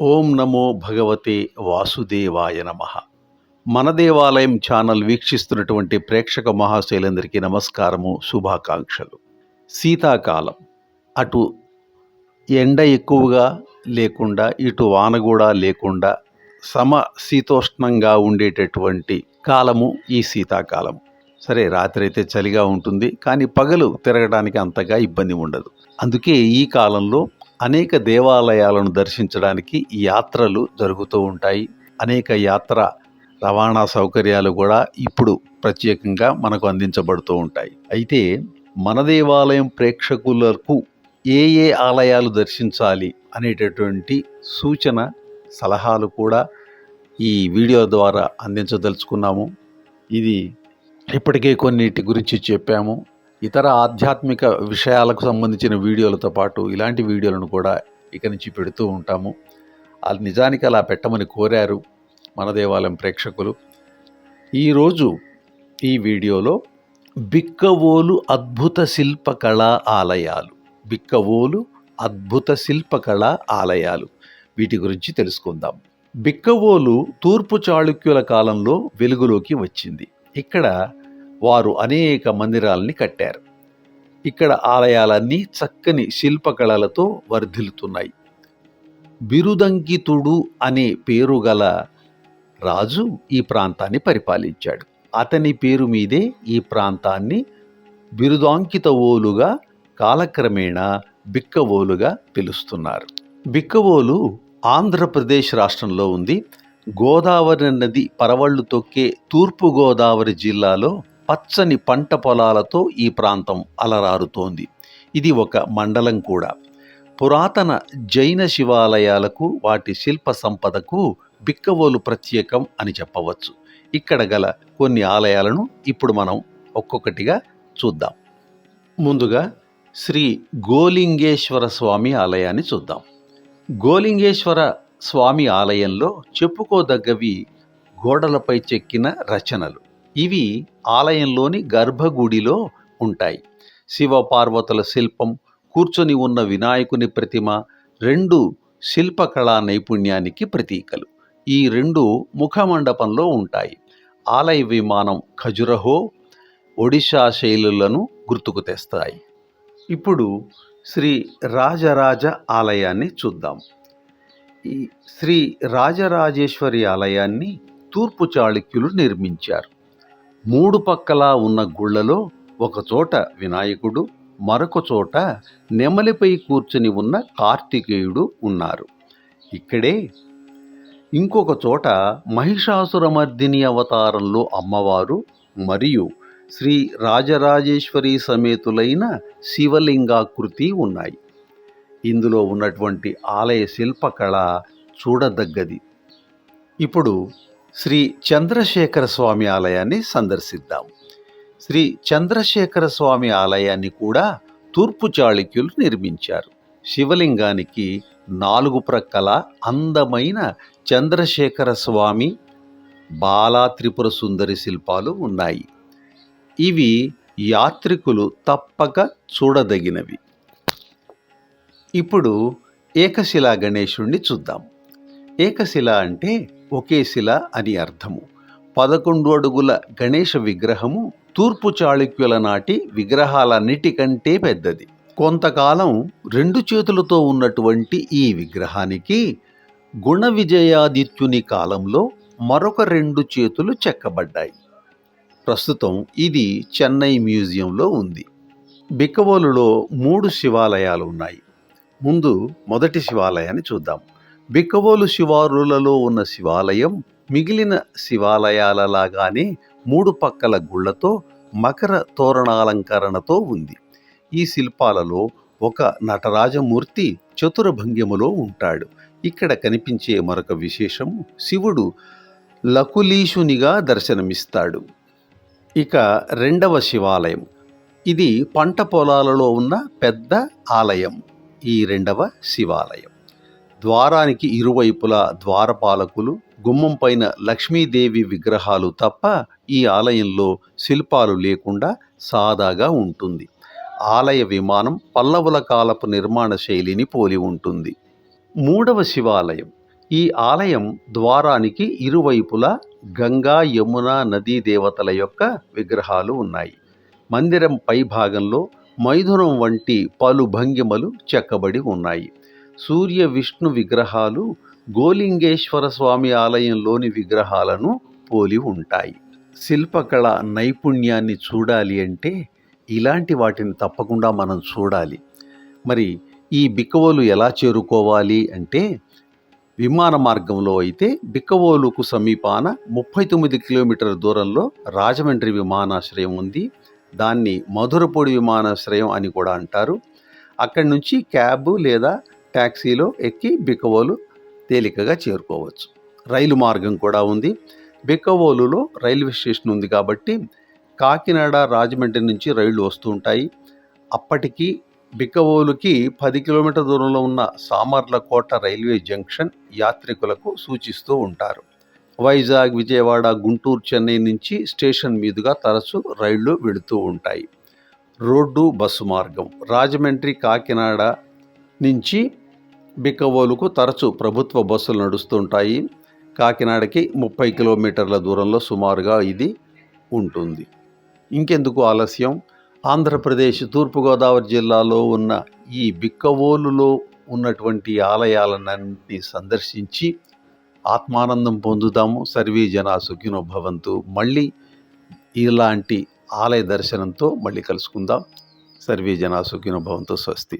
ఓం నమో భగవతే వాసుదేవాయ నమః. మన దేవాలయం ఛానల్ వీక్షిస్తున్నటువంటి ప్రేక్షక మహాశైలందరికీ నమస్కారము, శుభాకాంక్షలు. శీతాకాలం, అటు ఎండ ఎక్కువగా లేకుండా ఇటు వాన కూడా లేకుండా శీతోష్ణంగా ఉండేటటువంటి కాలము ఈ శీతాకాలం. సరే, రాత్రి అయితే చలిగా ఉంటుంది, కానీ పగలు తిరగడానికి అంతగా ఇబ్బంది ఉండదు. అందుకే ఈ కాలంలో అనేక దేవాలయాలను దర్శించడానికి యాత్రలు జరుగుతూ ఉంటాయి. అనేక యాత్ర రవాణా సౌకర్యాలు కూడా ఇప్పుడు ప్రత్యేకంగా మనకు అందించబడుతూ ఉంటాయి. అయితే మన దేవాలయం ప్రేక్షకులకు ఏ ఏ ఆలయాలు దర్శించాలి అనేటటువంటి సూచన, సలహాలు కూడా ఈ వీడియో ద్వారా అందించదలుచుకున్నాము. ఇది ఇప్పటికే కొన్నిటి గురించి చెప్పాము. ఇతర ఆధ్యాత్మిక విషయాలకు సంబంధించిన వీడియోలతో పాటు ఇలాంటి వీడియోలను కూడా ఇక నుంచి పెడుతూ ఉంటాము. అది నిజానికి అలా పెట్టమని కోరారు మన దేవాలయం ప్రేక్షకులు. ఈరోజు ఈ వీడియోలో బిక్కవోలు అద్భుత శిల్పకళా ఆలయాలు, బిక్కవోలు అద్భుత శిల్పకళా ఆలయాలు, వీటి గురించి తెలుసుకుందాం. బిక్కవోలు తూర్పు చాళుక్యుల కాలంలో వెలుగులోకి వచ్చింది. ఇక్కడ వారు అనేక మందిరాలని కట్టారు. ఇక్కడ ఆలయాలన్నీ చక్కని శిల్పకళలతో వర్ధిల్లుతున్నాయి. బిరుదంకితుడు అనే పేరు గల రాజు ఈ ప్రాంతాన్ని పరిపాలించాడు. అతని పేరు మీదే ఈ ప్రాంతాన్ని బిరుదాంకితవోలుగా కాలక్రమేణా బిక్కవోలుగా పిలుస్తున్నారు. బిక్కవోలు ఆంధ్రప్రదేశ్ రాష్ట్రంలో ఉంది. గోదావరి నది పరవళ్లు తొక్కే తూర్పుగోదావరి జిల్లాలో పచ్చని పంట పొలాలతో ఈ ప్రాంతం అలరారుతోంది. ఇది ఒక మండలం కూడా. పురాతన జైన శివాలయాలకు, వాటి శిల్ప సంపదకు బిక్కవోలు ప్రత్యేకం అని చెప్పవచ్చు. ఇక్కడ గల కొన్ని ఆలయాలను ఇప్పుడు మనం ఒక్కొక్కటిగా చూద్దాం. ముందుగా శ్రీ గోలింగేశ్వర స్వామి ఆలయాన్ని చూద్దాం. గోలింగేశ్వర స్వామి ఆలయంలో చెప్పుకోదగ్గవి గోడలపై చెక్కిన రచనలు. ఇవి ఆలయంలోని గర్భగుడిలో ఉంటాయి. శివపార్వతుల శిల్పం, కూర్చొని ఉన్న వినాయకుని ప్రతిమ రెండు శిల్పకళా నైపుణ్యానికి ప్రతీకలు. ఈ రెండు ముఖమండపంలో ఉంటాయి. ఆలయ విమానం ఖజురహో, ఒడిషా శైలులను గుర్తుకు తెస్తాయి. ఇప్పుడు శ్రీ రాజరాజ ఆలయాన్ని చూద్దాం. ఈ శ్రీ రాజరాజేశ్వరి ఆలయాన్ని తూర్పు చాళుక్యులు నిర్మించారు. మూడు పక్కలా ఉన్న గుళ్లలో ఒకచోట వినాయకుడు, మరొక చోట నెమలిపై కూర్చుని ఉన్న కార్తికేయుడు ఉన్నారు. ఇక్కడే ఇంకొక చోట మహిషాసురమర్దిని అవతారంలో అమ్మవారు మరియు శ్రీ రాజరాజేశ్వరి సమేతులైన శివలింగాకృతి ఉన్నాయి. ఇందులో ఉన్నటువంటి ఆలయ శిల్పకళ చూడదగ్గది. ఇప్పుడు శ్రీ చంద్రశేఖర స్వామి ఆలయాన్ని సందర్శిద్దాం. శ్రీ చంద్రశేఖర స్వామి ఆలయాన్ని కూడా తూర్పు చాళుక్యులు నిర్మించారు. శివలింగానికి 4 ప్రక్కల అందమైన చంద్రశేఖర స్వామి, బాలా త్రిపుర సుందరి శిల్పాలు ఉన్నాయి. ఇవి యాత్రికులు తప్పక చూడదగినవి. ఇప్పుడు ఏకశిలా గణేశుణ్ణి చూద్దాం. ఏకశిల అంటే ఒకే శిల అని అర్థము. 11 అడుగుల గణేష విగ్రహము తూర్పు చాళుక్యుల నాటి విగ్రహాలన్నిటికంటే పెద్దది. కొంతకాలం 2 చేతులతో ఉన్నటువంటి ఈ విగ్రహానికి గుణ విజయాదిత్యుని కాలంలో మరొక 2 చేతులు చెక్కబడ్డాయి. ప్రస్తుతం ఇది చెన్నై మ్యూజియంలో ఉంది. బిక్కవోలులో 3 శివాలయాలు ఉన్నాయి. ముందు మొదటి శివాలయాన్ని చూద్దాం. బిక్కవోలు శివారులలో ఉన్న శివాలయం మిగిలిన శివాలయాలలాగానే 3 పక్కల గుళ్లతో మకర తోరణాలంకరణతో ఉంది. ఈ శిల్పాలలో ఒక నటరాజమూర్తి చతురభంగిమలో ఉంటాడు. ఇక్కడ కనిపించే మరొక విశేషము, శివుడు లకులీశునిగా దర్శనమిస్తాడు. ఇక రెండవ శివాలయం, ఇది పంట పొలాలలో ఉన్న పెద్ద ఆలయం. ఈ రెండవ శివాలయం ద్వారానికి ఇరువైపులా ద్వారపాలకులు, గుమ్మం పైన లక్ష్మీదేవి విగ్రహాలు తప్ప ఈ ఆలయంలో శిల్పాలు లేకుండా సాదాగా ఉంటుంది. ఆలయ విమానం పల్లవుల కాలపు నిర్మాణ శైలిని పోలి ఉంటుంది. మూడవ శివాలయం ఈ ఆలయం ద్వారానికి ఇరువైపులా గంగా యమున నదీ దేవతల యొక్క విగ్రహాలు ఉన్నాయి. మందిరం పై భాగంలో మైథునం వంటి పలు భంగిమలు చెక్కబడి ఉన్నాయి. సూర్య విష్ణు విగ్రహాలు గోలింగేశ్వర స్వామి ఆలయంలోని విగ్రహాలను పోలి ఉంటాయి. శిల్పకళ నైపుణ్యాన్ని చూడాలి అంటే ఇలాంటి వాటిని తప్పకుండా మనం చూడాలి. మరి ఈ బిక్కవోలు ఎలా చేరుకోవాలి అంటే విమాన మార్గంలో అయితే బిక్కవోలుకు సమీపాన 39 కిలోమీటర్ల దూరంలో రాజమండ్రి విమానాశ్రయం ఉంది. దాన్ని మధురపూడి విమానాశ్రయం అని కూడా అంటారు. అక్కడి నుంచి క్యాబ్ లేదా ట్యాక్సీలో ఎక్కి బిక్కవోలు తేలికగా చేరుకోవచ్చు. రైలు మార్గం కూడా ఉంది. బిక్కవోలులో రైల్వే స్టేషన్ ఉంది కాబట్టి కాకినాడ రాజమండ్రి నుంచి రైళ్లు వస్తూ ఉంటాయి. అప్పటికి బిక్కవోలుకి 10 కిలోమీటర్ల దూరంలో ఉన్న సామర్లకోట రైల్వే జంక్షన్ యాత్రికులకు సూచిస్తూ ఉంటారు. వైజాగ్, విజయవాడ, గుంటూరు, చెన్నై నుంచి స్టేషన్ మీదుగా తరచూ రైళ్లు వెళుతూ ఉంటాయి. రోడ్డు, బస్సు మార్గం రాజమండ్రి, కాకినాడ నుంచి బిక్కవోలుకు తరచూ ప్రభుత్వ బస్సులు నడుస్తుంటాయి. కాకినాడకి 30 కిలోమీటర్ల దూరంలో సుమారుగా ఇది ఉంటుంది. ఇంకెందుకు ఆలస్యం, ఆంధ్రప్రదేశ్ తూర్పుగోదావరి జిల్లాలో ఉన్న ఈ బిక్కవోలులో ఉన్నటువంటి ఆలయాలన్నీ సందర్శించి ఆత్మానందం పొందుతాము. సర్వే జనా సుఖినో భవంతు. మళ్ళీ ఇలాంటి ఆలయ దర్శనంతో మళ్ళీ కలుసుకుందాం. సర్వే జనా సుఖినో భవంతు. స్వస్తి.